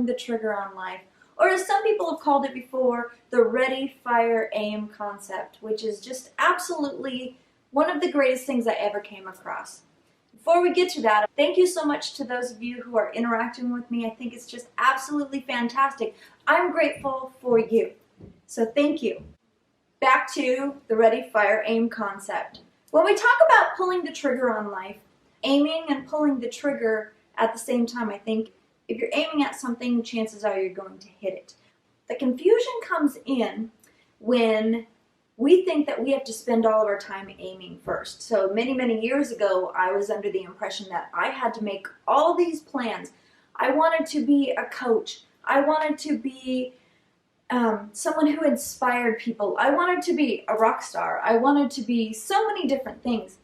pulling the trigger on life, or as some people have called it before, the ready, fire, aim concept, which is just absolutely one of the greatest things I ever came across. Before we get to that, thank you so much to those of you who are interacting with me. I think it's just absolutely fantastic. I'm grateful for you. So thank you. Back to the ready, fire, aim concept. When we talk about pulling the trigger on life, aiming and pulling the trigger at the same time, I think if you're aiming at something, chances are you're going to hit it. The confusion comes in when we think that we have to spend all of our time aiming first. So many, many years ago, I was under the impression that I had to make all these plans. I wanted to be a coach. I wanted to be someone who inspired people. I wanted to be a rock star. I wanted to be so many different things.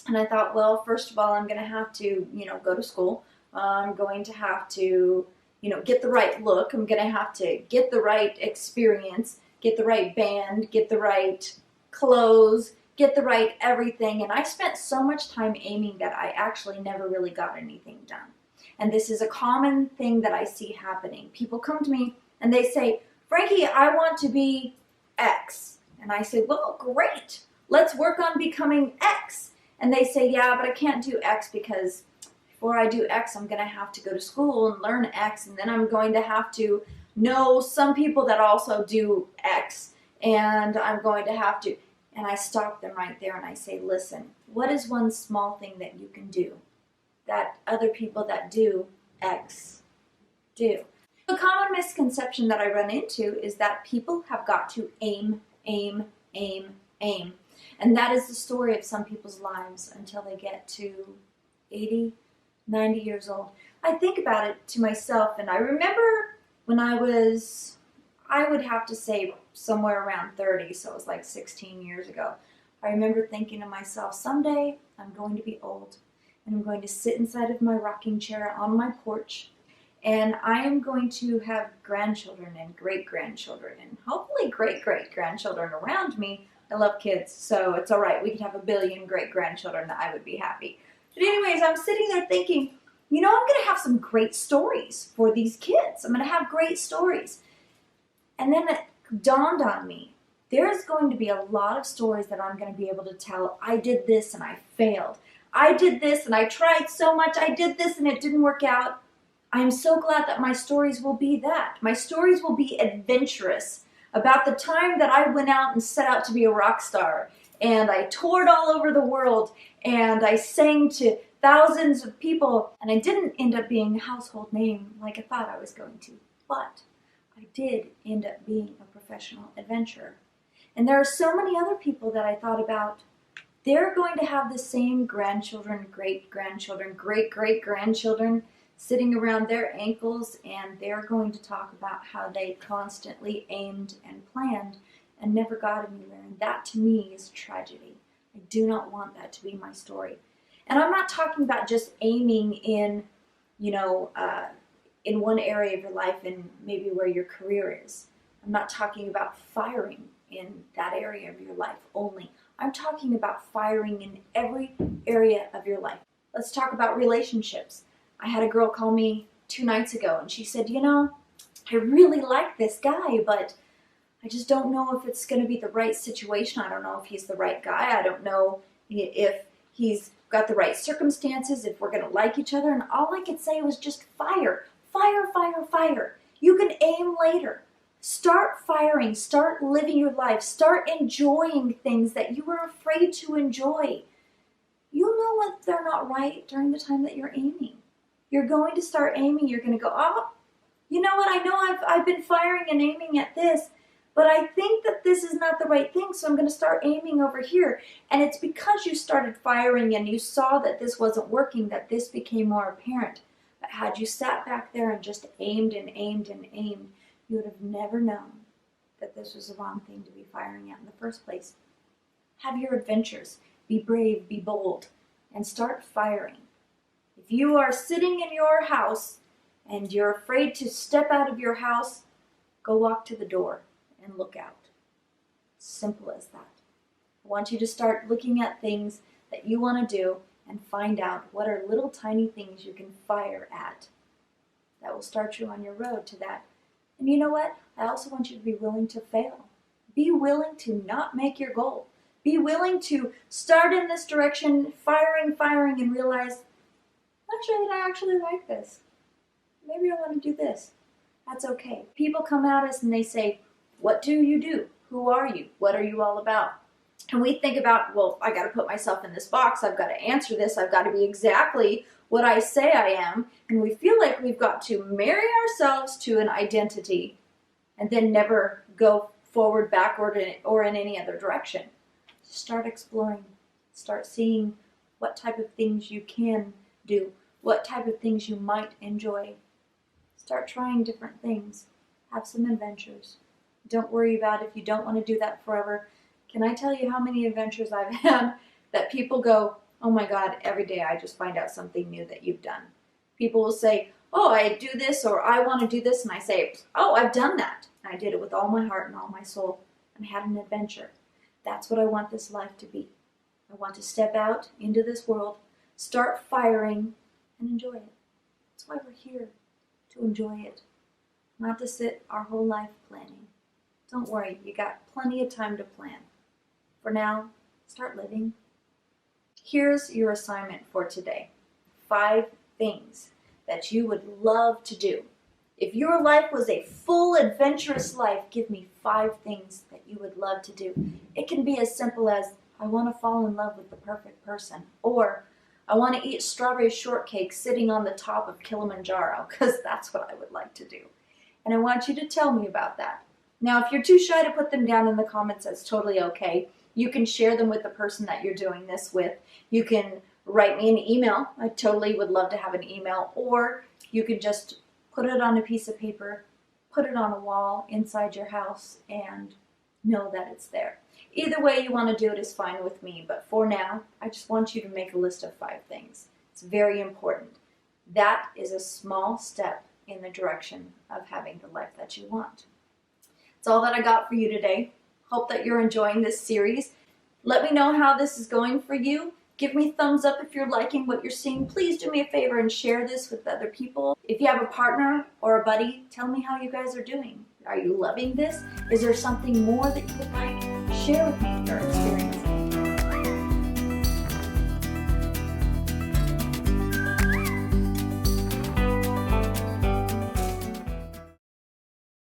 And I thought, well, first of all, I'm going to have to, go to school. I'm going to have to, get the right look. I'm going to have to get the right experience, get the right band, get the right clothes, get the right everything. And I spent so much time aiming that I actually never really got anything done. And this is a common thing that I see happening. People come to me and they say, Frankie, I want to be X. And I say, well, great. Let's work on becoming X. And they say, yeah, but I can't do X because before I do X, I'm going to have to go to school and learn X. And then I'm going to have to know some people that also do X. And I'm going to have to. And I stop them right there and I say, listen, what is one small thing that you can do that other people that do X do? A common misconception that I run into is that people have got to aim, aim, aim, aim. And that is the story of some people's lives until they get to 80, 90 years old. I think about it to myself, and I remember when I would have to say somewhere around 30, so it was like 16 years ago. I remember thinking to myself, someday I'm going to be old, and I'm going to sit inside of my rocking chair on my porch, and I am going to have grandchildren and great-grandchildren and hopefully great-great-grandchildren around me. I love kids, so it's all right. We could have 1 billion great-grandchildren. I would be happy. But anyways, I'm sitting there thinking, I'm going to have some great stories for these kids. I'm going to have great stories. And then it dawned on me, there's going to be a lot of stories that I'm going to be able to tell. I did this and I failed. I did this and I tried so much. I did this and it didn't work out. I'm so glad that my stories will be that. My stories will be adventurous about the time that I went out and set out to be a rock star. And I toured all over the world and I sang to thousands of people. And I didn't end up being a household name like I thought I was going to. But I did end up being a professional adventurer. And there are so many other people that I thought about. They're going to have the same grandchildren, great-grandchildren, great-great-grandchildren sitting around their ankles, and they're going to talk about how they constantly aimed and planned and never got anywhere. And that to me is tragedy. I do not want that to be my story. And I'm not talking about just aiming in, in one area of your life and maybe where your career is. I'm not talking about firing in that area of your life only. I'm talking about firing in every area of your life. Let's talk about relationships. I had a girl call me 2 nights ago and she said, I really like this guy, but I just don't know if it's going to be the right situation. I don't know if he's the right guy. I don't know if he's got the right circumstances, if we're going to like each other. And all I could say was just fire, fire, fire, fire. You can aim later. Start firing. Start living your life. Start enjoying things that you were afraid to enjoy. You'll know when they're not right during the time that you're aiming. You're going to start aiming. You're going to go, oh, you know what? I know I've been firing and aiming at this, but I think that this is not the right thing, so I'm going to start aiming over here. And it's because you started firing and you saw that this wasn't working that this became more apparent. But had you sat back there and just aimed and aimed and aimed, you would have never known that this was the wrong thing to be firing at in the first place. Have your adventures. Be brave, be bold, and start firing. If you are sitting in your house and you're afraid to step out of your house, go walk to the door and look out. Simple as that. I want you to start looking at things that you want to do and find out what are little tiny things you can fire at. that will start you on your road to that. And you know what? I also want you to be willing to fail. Be willing to not make your goal. Be willing to start in this direction, firing, and realize, I actually like this. Maybe I want to do this. That's okay. People come at us and they say, what do you do? Who are you? What are you all about? And we think about, well, I got to put myself in this box. I've got to answer this. I've got to be exactly what I say I am. And we feel like we've got to marry ourselves to an identity and then never go forward, backward, or in any other direction. Start exploring. Start seeing what type of things you can do, what type of things you might enjoy. Start trying different things. Have some adventures. Don't worry about if you don't want to do that forever. Can I tell you how many adventures I've had that people go, oh my God, every day I just find out something new that you've done. People will say, oh, I do this, or I want to do this, and I say, oh, I've done that. And I did it with all my heart and all my soul, and I had an adventure. That's what I want this life to be. I want to step out into this world, start firing, and enjoy it. That's why we're here, to enjoy it, not to sit our whole life planning. Don't worry, you got plenty of time to plan. For now, start living. Here's your assignment for today. 5 things that you would love to do. If your life was a full, adventurous life, give me 5 things that you would love to do. It can be as simple as, I want to fall in love with the perfect person, or I want to eat strawberry shortcake sitting on the top of Kilimanjaro, because that's what I would like to do. And I want you to tell me about that. Now, if you're too shy to put them down in the comments, that's totally okay. You can share them with the person that you're doing this with. You can write me an email. I totally would love to have an email. Or you can just put it on a piece of paper, put it on a wall inside your house, and know that it's there. Either way you want to do it is fine with me. But for now, I just want you to make a list of 5 things. It's very important. That is a small step in the direction of having the life that you want. That's all that I got for you today. Hope that you're enjoying this series. Let me know how this is going for you. Give me thumbs up if you're liking what you're seeing. Please do me a favor and share this with other people. If you have a partner or a buddy, tell me how you guys are doing. Are you loving this? Is there something more that you would like? Share with me your experience.